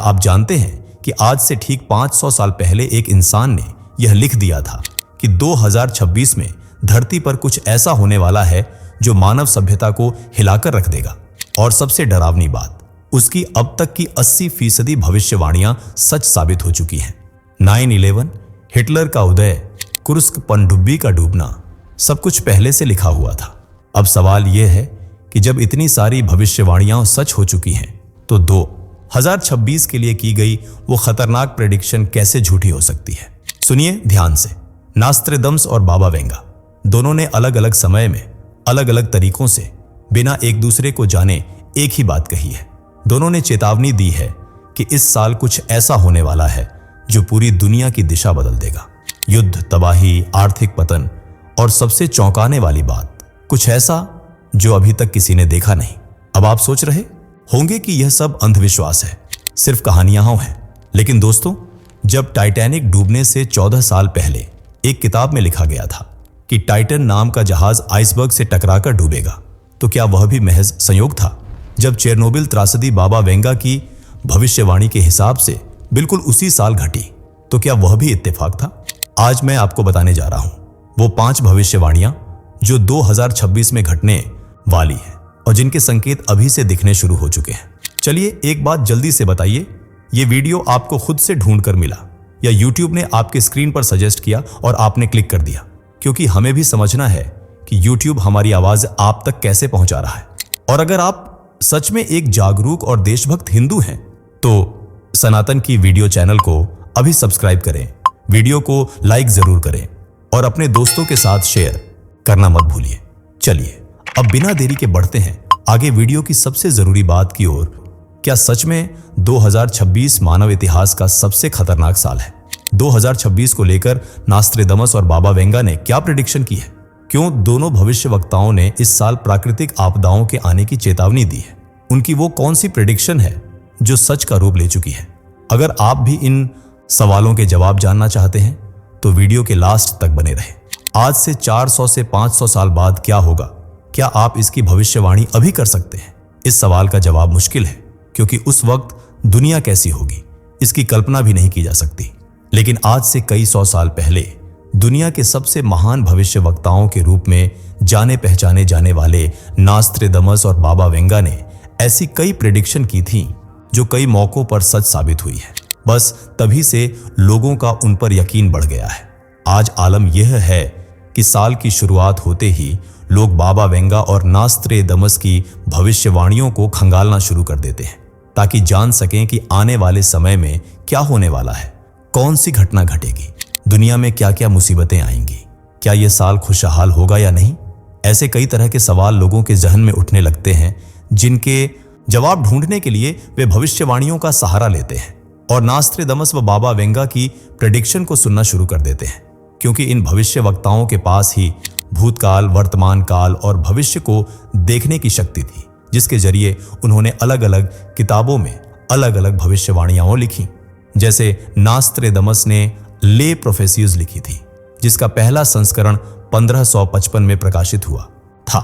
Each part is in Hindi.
आप जानते हैं कि आज से ठीक 500 साल पहले एक इंसान ने यह लिख दिया था कि 2026 में धरती पर कुछ ऐसा होने वाला है जो मानव सभ्यता को हिलाकर रख देगा। और सबसे डरावनी बात, उसकी अब तक की 80% भविष्यवाणियां सच साबित हो चुकी हैं। 9/11, हिटलर का उदय, कुर्स्क पनडुब्बी का डूबना, सब कुछ पहले से लिखा हुआ था। अब सवाल यह है कि जब इतनी सारी भविष्यवाणियां सच हो चुकी हैं तो 2026 के लिए की गई वो खतरनाक प्रेडिक्शन कैसे झूठी हो सकती है। सुनिए ध्यान से। नास्ट्रेडम्स और बाबा वेंगा दोनों ने अलग अलग समय में अलग अलग तरीकों से बिना एक दूसरे को जाने एक ही बात कही है। दोनों ने चेतावनी दी है कि इस साल कुछ ऐसा होने वाला है जो पूरी दुनिया की दिशा बदल देगा। युद्ध, तबाही, आर्थिक पतन और सबसे चौंकाने वाली बात, कुछ ऐसा जो अभी तक किसी ने देखा नहीं। अब आप सोच रहे होंगे कि यह सब अंधविश्वास है, सिर्फ कहानियां हैं। लेकिन दोस्तों, जब टाइटैनिक डूबने से 14 साल पहले एक किताब में लिखा गया था कि टाइटन नाम का जहाज आइसबर्ग से टकराकर डूबेगा, तो क्या वह भी महज संयोग था? जब चेरनोबिल त्रासदी बाबा वेंगा की भविष्यवाणी के हिसाब से बिल्कुल उसी साल घटी, तो क्या वह भी इत्तेफाक था? आज मैं आपको बताने जा रहा हूं वो 5 भविष्यवाणियां जो 2026 में घटने वाली है और जिनके संकेत अभी से दिखने शुरू हो चुके हैं। चलिए एक बात जल्दी से बताइए, ये वीडियो आपको खुद से ढूंढकर मिला या YouTube ने आपके स्क्रीन पर सजेस्ट किया और आपने क्लिक कर दिया? क्योंकि हमें भी समझना है कि YouTube हमारी आवाज आप तक कैसे पहुंचा रहा है। और अगर आप सच में एक जागरूक और देशभक्त हिंदू हैं तो सनातन की वीडियो चैनल को अभी सब्सक्राइब करें, वीडियो को लाइक जरूर करें और अपने दोस्तों के साथ शेयर करना मत भूलिए। चलिए अब बिना देरी के बढ़ते हैं आगे वीडियो की सबसे जरूरी बात की ओर। क्या सच में 2026 मानव इतिहास का सबसे खतरनाक साल है? 2026 को लेकर नास्ट्रेडमस और बाबा वेंगा ने क्या प्रेडिक्शन की है? क्यों दोनों भविष्यवक्ताओं ने इस साल प्राकृतिक आपदाओं के आने की चेतावनी दी है? उनकी वो कौन सी प्रेडिक्शन है जो सच का रूप ले चुकी है? अगर आप भी इन सवालों के जवाब जानना चाहते हैं तो वीडियो के लास्ट तक बने रहें। आज से 400 से 500 साल बाद क्या होगा? क्या आप इसकी भविष्यवाणी अभी कर सकते हैं? इस सवाल का जवाब मुश्किल है, क्योंकि उस वक्त दुनिया कैसी होगी इसकी कल्पना भी नहीं की जा सकती। लेकिन आज से कई 100 साल पहले दुनिया के सबसे महान भविष्यवक्ताओं के रूप में जाने पहचाने जाने वाले नास्ट्रेडमस और बाबा वेंगा ने ऐसी कई प्रेडिक्शन की थी जो कई मौकों पर सच साबित हुई है। बस तभी से लोगों का उन पर यकीन बढ़ गया है। आज आलम यह है कि साल की शुरुआत होते ही लोग बाबा वेंगा और नास्ट्रेडमस की भविष्यवाणियों को खंगालना शुरू कर देते हैं ताकि जान सकें कि आने वाले समय में क्या होने वाला है, कौन सी घटना घटेगी, दुनिया में क्या क्या मुसीबतें आएंगी, क्या यह साल खुशहाल होगा या नहीं। ऐसे कई तरह के सवाल लोगों के जहन में उठने लगते हैं जिनके जवाब ढूंढने के लिए वे भविष्यवाणियों का सहारा लेते हैं और नास्ट्रेडमस व बाबा वेंगा की प्रेडिक्शन को सुनना शुरू कर देते हैं, क्योंकि इन भविष्यवक्ताओं के पास ही भूतकाल, वर्तमान काल और भविष्य को देखने की शक्ति थी, जिसके जरिए उन्होंने अलग अलग किताबों में अलग अलग भविष्यवाणियां लिखी। जैसे नास्ट्रेडमस ने ले प्रोफेसीज लिखी थी, जिसका पहला संस्करण 1555 में प्रकाशित हुआ था।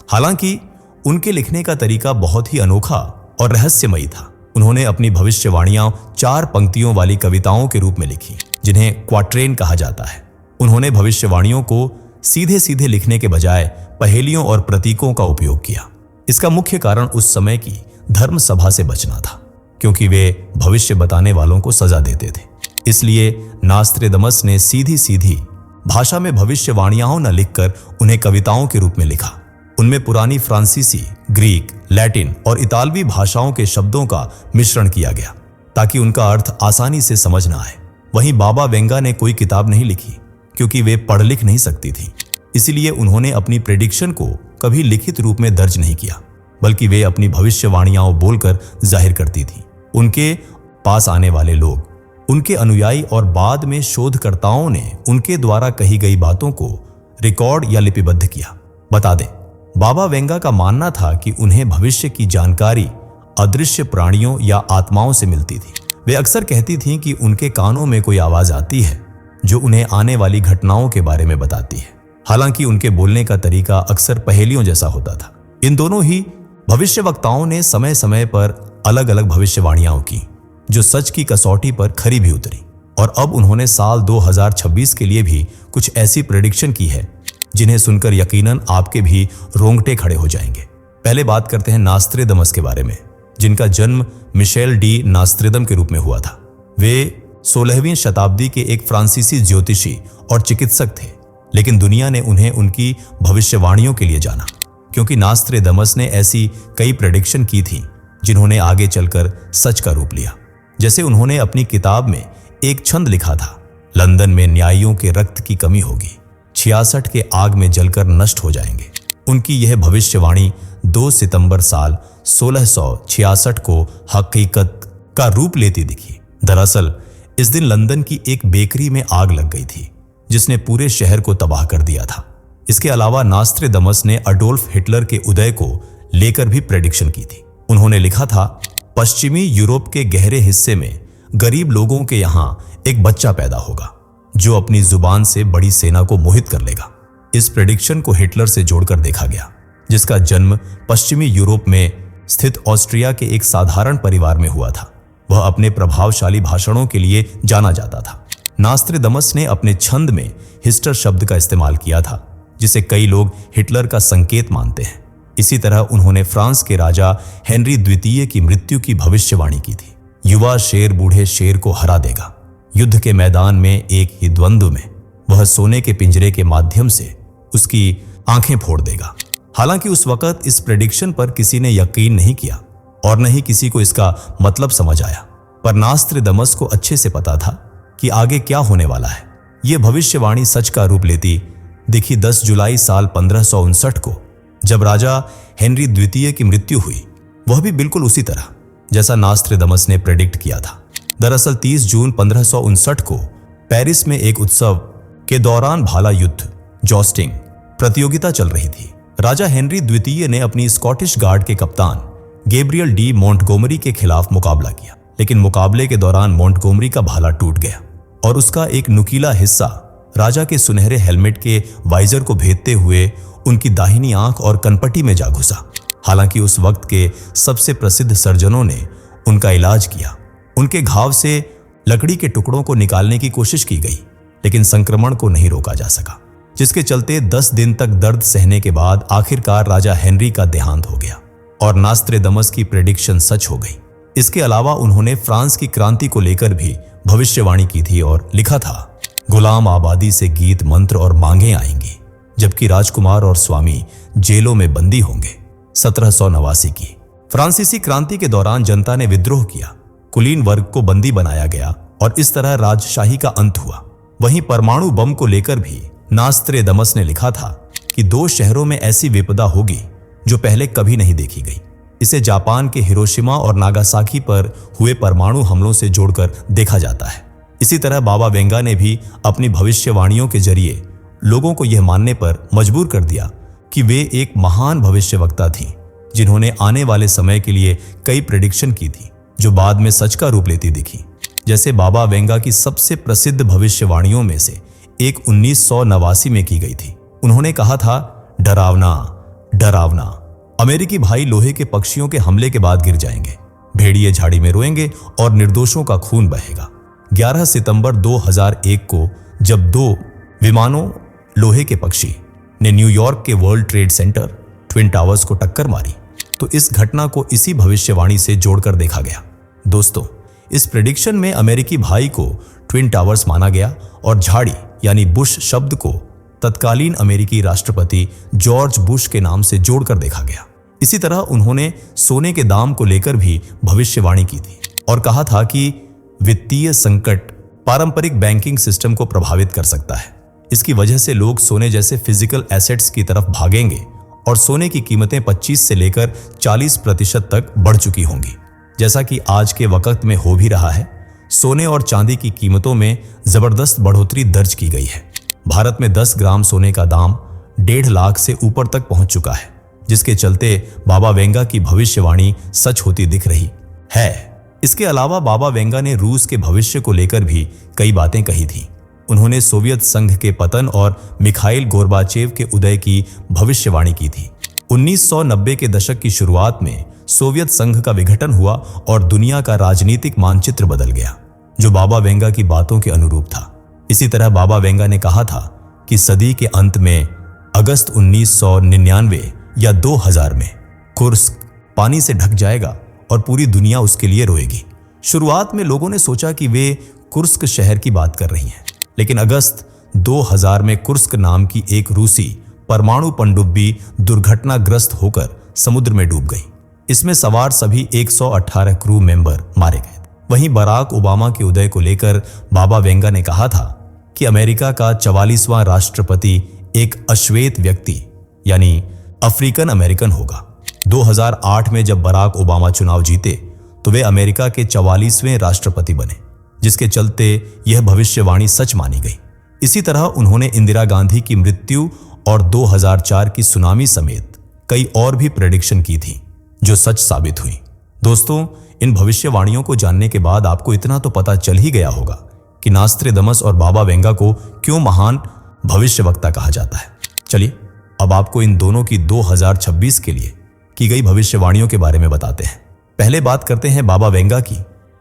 हालांकि उनके लिखने का तरीका बहुत ही अनोखा और रहस्यमयी था। उन्होंने अपनी भविष्यवाणियां 4 पंक्तियों वाली कविताओं के रूप में लिखी, जिन्हें क्वाट्रेन कहा जाता है। उन्होंने भविष्यवाणियों को सीधे सीधे लिखने के बजाय पहेलियों और प्रतीकों का उपयोग किया। इसका मुख्य कारण उस समय की धर्म सभा से बचना था, क्योंकि वे भविष्य बताने वालों को सजा देते थे। इसलिए नास्ट्रेडमस ने सीधी सीधी भाषा में भविष्यवाणियां न लिखकर उन्हें कविताओं के रूप में लिखा। उनमें पुरानी फ्रांसीसी, ग्रीक, लैटिन और इतालवी भाषाओं के शब्दों का मिश्रण किया गया ताकि उनका अर्थ आसानी से समझ न आए। वहीं बाबा वेंगा ने कोई किताब नहीं लिखी, क्योंकि वे पढ़ लिख नहीं सकती थी। इसीलिए उन्होंने अपनी प्रेडिक्शन को कभी लिखित रूप में दर्ज नहीं किया, बल्कि वे अपनी भविष्यवाणियां बोलकर जाहिर करती थी। उनके पास आने वाले लोग, उनके अनुयायी और बाद में शोधकर्ताओं ने उनके द्वारा कही गई बातों को रिकॉर्ड या लिपिबद्ध किया। बता दें, बाबा वेंगा का मानना था कि उन्हें भविष्य की जानकारी अदृश्य प्राणियों या आत्माओं से मिलती थी। वे अक्सर कहती थीं कि उनके कानों में कोई आवाज आती है जो उन्हें आने वाली घटनाओं के बारे में बताती है। हालांकि उनके बोलने का तरीका अक्सर पहेलियों जैसा होता था। इन दोनों ही भविष्यवक्ताओं ने समय समय पर अलग अलग भविष्यवाणियां की, जो सच की कसौटी पर खरी भी उतरी। और अब उन्होंने साल 2026 के लिए भी कुछ ऐसी प्रेडिक्शन की है जिन्हें सुनकर यकीनन आपके भी रोंगटे खड़े हो जाएंगे। पहले बात करते हैं नास्त्रेदमस के बारे में, जिनका जन्म मिशेल डी नास्त्रेदम के रूप में हुआ था। वे 16वीं शताब्दी के एक फ्रांसीसी ज्योतिषी और चिकित्सक थे, लेकिन दुनिया ने उन्हें उनकी भविष्यवाणियों के लिए जाना, क्योंकि नास्त्रेदमस ने ऐसी कई प्रेडिक्शन की थी जिन्होंने आगे चलकर सच का रूप लिया। जैसे उन्होंने अपनी किताब में एक छंद लिखा था, लंदन में न्यायियों के रक्त की कमी होगी, 66 के आग में जलकर नष्ट हो जाएंगे। उनकी यह भविष्यवाणी 2 सितंबर साल 1666 को हकीकत का रूप लेती दिखी। दरअसल इस दिन लंदन की एक बेकरी में आग लग गई थी, जिसने पूरे शहर को तबाह कर दिया था। इसके अलावा नास्त्रेदमस ने अडोल्फ हिटलर के उदय को लेकर भी प्रेडिक्शन की थी। उन्होंने लिखा था, पश्चिमी यूरोप के गहरे हिस्से में गरीब लोगों के यहां एक बच्चा पैदा होगा जो अपनी जुबान से बड़ी सेना को मोहित कर लेगा। इस प्रेडिक्शन को हिटलर से जोड़कर देखा गया, जिसका जन्म पश्चिमी यूरोप में स्थित ऑस्ट्रिया के एक साधारण परिवार में हुआ था। वह अपने प्रभावशाली भाषणों के लिए जाना जाता था। नास्त्रेदमस ने अपने छंद में हिस्टर शब्द का इस्तेमाल किया था, जिसे कई लोग हिटलर का संकेत मानते हैं। इसी तरह उन्होंने फ्रांस के राजा हेनरी द्वितीय की मृत्यु की भविष्यवाणी की थी। युवा शेर बूढ़े शेर को हरा देगा। युद्ध के मैदान में एक ही द्वंद्व में वह सोने के पिंजरे के माध्यम से उसकी आंखें फोड़ देगा। हालांकि उस वक्त इस प्रेडिक्शन पर किसी ने यकीन नहीं किया और न ही किसी को इसका मतलब समझ आया, पर नास्त्रेदमस को अच्छे से पता था कि आगे क्या होने वाला है। यह भविष्यवाणी सच का रूप लेती दिखी 10 जुलाई साल 1559 को, जब राजा हेनरी द्वितीय की मृत्यु हुई। वह भी बिल्कुल उसी तरह जैसा नास्त्रेदमस ने प्रेडिक्ट किया था। दरअसल 30 जून 1559 को पेरिस में एक उत्सव के दौरान भाला युद्ध जॉस्टिंग प्रतियोगिता चल रही थी। राजा हेनरी द्वितीय ने अपनी स्कॉटिश गार्ड के कप्तान गैब्रियल डी मोंटगोमरी के खिलाफ मुकाबला किया, लेकिन मुकाबले के दौरान मोंटगोमरी का भाला टूट गया और उसका एक नुकीला हिस्सा राजा के सुनहरे हेलमेट के वाइजर को भेदते हुए उनकी दाहिनी आंख और कनपटी में जा घुसा। हालांकि उस वक्त के सबसे प्रसिद्ध सर्जनों ने उनका इलाज किया। उनके घाव से लकड़ी के टुकड़ों को निकालने की कोशिश की गई, लेकिन संक्रमण को नहीं रोका जा सका, जिसके चलते 10 दिन तक दर्द सहने के बाद आखिरकार राजा हेनरी का देहांत हो गया और नास्त्रेदमस की प्रेडिक्शन सच हो गई। इसके अलावा उन्होंने फ्रांस की क्रांति को लेकर भी भविष्यवाणी की थी और लिखा था, गुलाम आबादी से गीत मंत्र और मांगे आएंगी, जबकि राजकुमार और स्वामी जेलों में बंदी होंगे। 1789 की फ्रांसीसी क्रांति के दौरान जनता ने विद्रोह किया, कुलीन वर्ग को बंदी बनाया गया और इस तरह राजशाही का अंत हुआ। वहीं परमाणु बम को लेकर भी नास्त्रेदमस ने लिखा था कि 2 शहरों में ऐसी विपदा होगी जो पहले कभी नहीं देखी गई। इसे जापान के हिरोशिमा और नागासाकी पर हुए परमाणु हमलों से जोड़कर देखा जाता है। इसी तरह बाबा वेंगा ने भी अपनी भविष्यवाणियों के जरिए लोगों को यह मानने पर मजबूर कर दिया कि वे एक महान भविष्यवक्ता थीं, जिन्होंने आने वाले समय के लिए कई प्रेडिक्शन की थी जो बाद में सच का रूप लेती दिखी। जैसे बाबा वेंगा की सबसे प्रसिद्ध भविष्यवाणियों में से एक 1989 में की गई थी। उन्होंने कहा था, डरावना डरावना, अमेरिकी भाई लोहे के पक्षियों के हमले के बाद गिर जाएंगे, भेड़िए झाड़ी में रोएंगे और निर्दोषों का खून बहेगा। 11 सितंबर 2001 को जब 2 विमानों लोहे के पक्षी ने न्यूयॉर्क के world trade centre twin towers को टक्कर मारी, तो इस घटना को इसी भविष्यवाणी से जोड़कर देखा गया। दोस्तों, इस प्रेडिक्शन में अमेरिकी भाई को ट्विन टावर्स माना गया और झाड़ी यानी बुश शब्द को तत्कालीन अमेरिकी राष्ट्रपति जॉर्ज बुश के नाम से जोड़कर देखा गया। इसी तरह उन्होंने सोने के दाम को लेकर भी भविष्यवाणी की थी और कहा था कि वित्तीय संकट पारंपरिक बैंकिंग सिस्टम को प्रभावित कर सकता है। इसकी वजह से लोग सोने जैसे फिजिकल एसेट्स की तरफ भागेंगे और सोने की कीमतें 25 से लेकर 40% तक बढ़ चुकी होंगी। जैसा कि आज के वक्त में हो भी रहा है, सोने और चांदी की कीमतों में जबरदस्त बढ़ोतरी दर्ज की गई है। भारत में 10 ग्राम सोने का दाम 1.5 लाख से ऊपर तक पहुंच चुका है, जिसके चलते बाबा वेंगा की भविष्यवाणी सच होती दिख रही है। इसके अलावा बाबा वेंगा ने रूस के भविष्य को लेकर भी कई बातें कही थी। उन्होंने सोवियत संघ के पतन और मिखाइल गोर्बाचेव के उदय की भविष्यवाणी की थी। 1990 के दशक की शुरुआत में सोवियत संघ का विघटन हुआ और दुनिया का राजनीतिक मानचित्र बदल गया, जो बाबा वेंगा की बातों के अनुरूप था। इसी तरह बाबा वेंगा ने कहा था कि सदी के अंत में अगस्त 1999 या 2000 में कुर्स्क पानी से ढक जाएगा और पूरी दुनिया उसके लिए रोएगी। शुरुआत में लोगों ने सोचा कि वे कुर्स्क शहर की बात कर रही हैं, लेकिन अगस्त 2000 में कुर्स्क नाम की एक रूसी परमाणु पनडुब्बी दुर्घटनाग्रस्त होकर समुद्र में डूब गई। इसमें सवार सभी 118 क्रू मेंबर मारे गए। वहीं बराक ओबामा के उदय को लेकर बाबा वेंगा ने कहा था कि अमेरिका का 44वां राष्ट्रपति एक अश्वेत व्यक्ति यानी अफ्रीकन अमेरिकन होगा। 2008 में जब बराक ओबामा चुनाव जीते तो वे अमेरिका के 44वें राष्ट्रपति बने, जिसके चलते यह भविष्यवाणी सच मानी गई। इसी तरह उन्होंने इंदिरा गांधी की मृत्यु और 2004 की सुनामी समेत कई और भी प्रेडिक्शन की थी, जो सच साबित हुई। दोस्तों, इन भविष्यवाणियों को जानने के बाद आपको इतना तो पता चल ही गया होगा कि नास्त्रेदमस और बाबा वेंगा को क्यों महान भविष्यवक्ता कहा जाता है। चलिए अब आपको इन दोनों की 2026 के लिए की गई भविष्यवाणियों के बारे में बताते हैं। पहले बात करते हैं बाबा वेंगा की,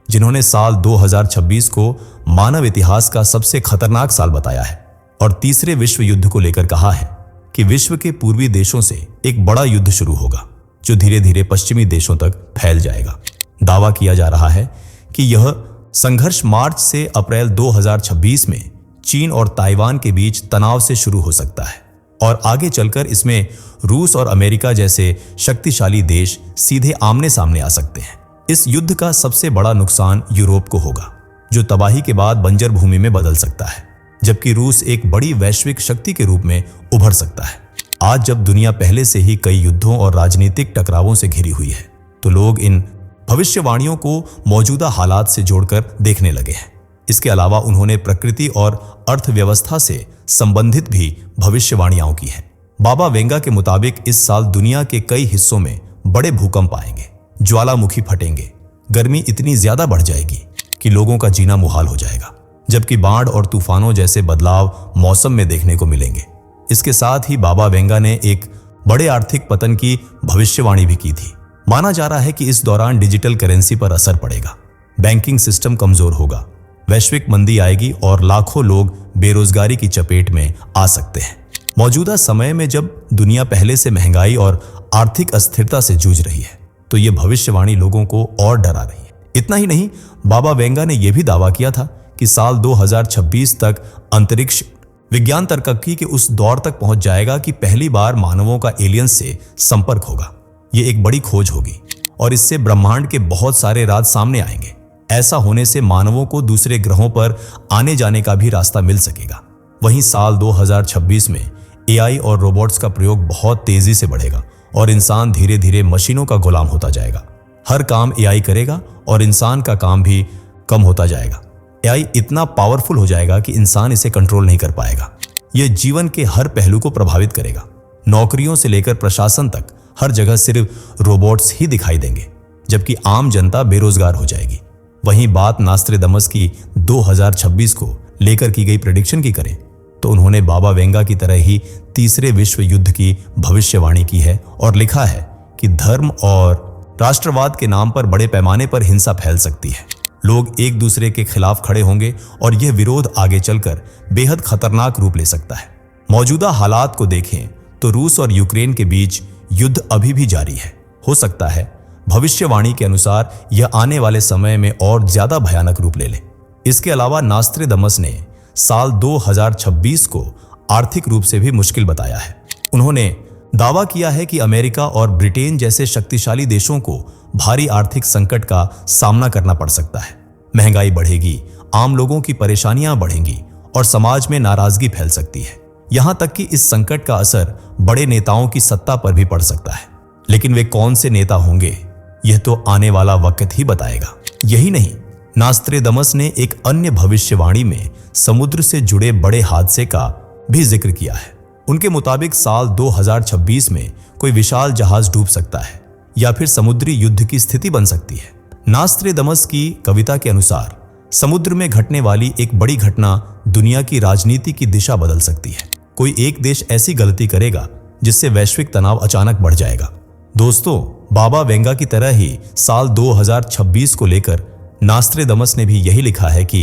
जिन्होंने साल 2026 को मानव इतिहास का सबसे खतरनाक साल बताया है और तीसरे विश्व युद्ध को लेकर कहा है कि विश्व के पूर्वी देशों से एक बड़ा युद्ध शुरू होगा, जो धीरे धीरे पश्चिमी देशों तक फैल जाएगा। दावा किया जा रहा है कि यह संघर्ष मार्च से अप्रैल 2026 में चीन और ताइवान के बीच तनाव से शुरू हो सकता है और आगे चलकर इसमें रूस और अमेरिका जैसे शक्तिशाली देश सीधे आमने सामने आ सकते हैं। इस युद्ध का सबसे बड़ा नुकसान यूरोप को होगा, जो तबाही के बाद बंजर भूमि में बदल सकता है, जबकि रूस एक बड़ी वैश्विक शक्ति के रूप में उभर सकता है। आज जब दुनिया पहले से ही कई युद्धों और राजनीतिक टकरावों से घिरी हुई है, तो लोग इन भविष्यवाणियों को मौजूदा हालात से जोड़कर देखने लगे हैं। इसके अलावा उन्होंने प्रकृति और अर्थव्यवस्था से संबंधित भी भविष्यवाणियां की हैं। बाबा वेंगा के मुताबिक इस साल दुनिया के कई हिस्सों में बड़े भूकंप आएंगे, ज्वालामुखी फटेंगे, गर्मी इतनी ज्यादा बढ़ जाएगी कि लोगों का जीना मुहाल हो जाएगा, जबकि बाढ़ और तूफानों जैसे बदलाव मौसम में देखने को मिलेंगे। इसके साथ ही बाबा वेंगा ने एक बड़े आर्थिक पतन की भविष्यवाणी भी की थी। माना जा रहा है कि इस दौरान डिजिटल करेंसी पर असर पड़ेगा, बैंकिंग सिस्टम कमजोर होगा, वैश्विक मंदी आएगी और लाखों लोग बेरोजगारी की चपेट में आ सकते हैं। मौजूदा समय में जब दुनिया पहले से महंगाई और आर्थिक अस्थिरता से जूझ रही है, तो ये भविष्यवाणी लोगों को और डरा रही है। इतना ही नहीं, बाबा वेंगा ने यह भी दावा किया था कि साल 2026 तक अंतरिक्ष विज्ञान तरक्की के उस दौर तक पहुंच जाएगा कि पहली बार मानवों का एलियंस से संपर्क होगा। ये एक बड़ी खोज होगी और इससे ब्रह्मांड के बहुत सारे राज सामने आएंगे। ऐसा होने से मानवों को दूसरे ग्रहों पर आने जाने का भी रास्ता मिल सकेगा। वहीं साल 2026 में एआई और रोबोट्स का प्रयोग बहुत तेजी से बढ़ेगा और इंसान धीरे धीरे मशीनों का गुलाम होता जाएगा। हर काम एआई करेगा और इंसान का काम भी कम होता जाएगा। एआई इतना पावरफुल हो जाएगा कि इंसान इसे कंट्रोल नहीं कर पाएगा। यह जीवन के हर पहलू को प्रभावित करेगा। नौकरियों से लेकर प्रशासन तक हर जगह सिर्फ रोबोट्स ही दिखाई देंगे, जबकि आम जनता बेरोजगार हो जाएगी। वहीं बात नास्त्रेदमस की 2026 को लेकर की गई प्रेडिक्शन की करें तो उन्होंने बाबा वेंगा की तरह ही तीसरे विश्व युद्ध की भविष्यवाणी की है और लिखा है कि धर्म और राष्ट्रवाद के नाम पर बड़े पैमाने पर हिंसा फैल सकती है। लोग एक दूसरे के खिलाफ खड़े होंगे और यह विरोध आगे चलकर बेहद खतरनाक रूप ले सकता है। मौजूदा हालात को देखें तो रूस और यूक्रेन के बीच युद्ध अभी भी जारी है। हो सकता है भविष्यवाणी के अनुसार यह आने वाले समय में और ज्यादा भयानक रूप ले ले। इसके अलावा नास्त्रेदमस ने साल 2026 को आर्थिक रूप से भी मुश्किल बताया है। उन्होंने दावा किया है कि अमेरिका और ब्रिटेन जैसे शक्तिशाली देशों को भारी आर्थिक संकट का सामना करना पड़ सकता है। महंगाई बढ़ेगी, आम लोगों की परेशानियां बढ़ेंगी और समाज में नाराजगी फैल सकती है। यहां तक कि इस संकट का असर बड़े नेताओं की सत्ता पर भी पड़ सकता है, लेकिन वे कौन से नेता होंगे यह तो आने वाला वक्त ही बताएगा। यही नहीं, नास्त्रेदमस ने एक अन्य भविष्यवाणी में समुद्र से जुड़े बड़े हादसे का भी जिक्र किया है। उनके मुताबिक साल 2026 में कोई विशाल जहाज डूब सकता है या फिर समुद्री युद्ध की स्थिति बन सकती है। नास्त्रेदमस की कविता के अनुसार समुद्र में घटने वाली एक बड़ी घटना दुनिया की राजनीति की दिशा बदल सकती है। कोई एक देश ऐसी गलती करेगा जिससे वैश्विक तनाव अचानक बढ़ जाएगा। दोस्तों, बाबा वेंगा की तरह ही साल 2026 को लेकर नास्ट्रेदमस ने भी यही लिखा है कि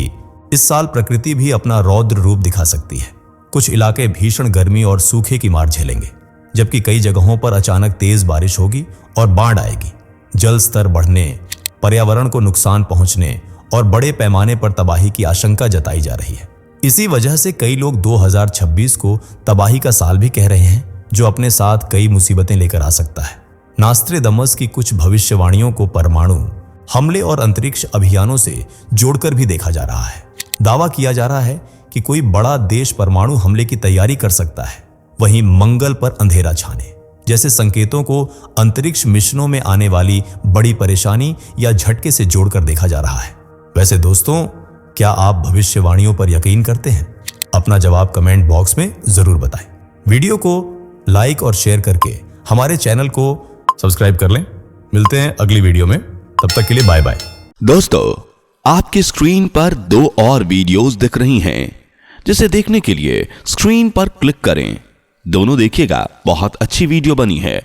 इस साल प्रकृति भी अपना रौद्र रूप दिखा सकती है। कुछ इलाके भीषण गर्मी और सूखे की मार झेलेंगे, जबकि कई जगहों पर अचानक तेज बारिश होगी और बाढ़ आएगी। जल स्तर बढ़ने, पर्यावरण को नुकसान पहुंचने और बड़े पैमाने पर तबाही की आशंका जताई जा रही है। इसी वजह से कई लोग 2026 को तबाही का साल भी कह रहे हैं, जो अपने साथ कई मुसीबतें लेकर आ सकता है। नास्ट्रेदमस की कुछ भविष्यवाणियों को परमाणु हमले और अंतरिक्ष अभियानों से जोड़कर भी देखा जा रहा है। दावा किया जा रहा है कि कोई बड़ा देश परमाणु हमले की तैयारी कर सकता है। वहीं मंगल पर अंधेरा छाने जैसे संकेतों को अंतरिक्ष मिशनों में आने वाली बड़ी परेशानी या झटके से जोड़कर देखा जा रहा है। वैसे दोस्तों, क्या आप भविष्यवाणियों पर यकीन करते हैं? अपना जवाब कमेंट बॉक्स में जरूर बताएं। वीडियो को लाइक और शेयर करके हमारे चैनल को सब्सक्राइब कर लें। मिलते हैं अगली वीडियो में, तब तक के लिए बाय बाय। दोस्तों, आपकी स्क्रीन पर 2 और वीडियोस दिख रही हैं, जिसे देखने के लिए स्क्रीन पर क्लिक करें। दोनों देखिएगा, बहुत अच्छी वीडियो बनी है।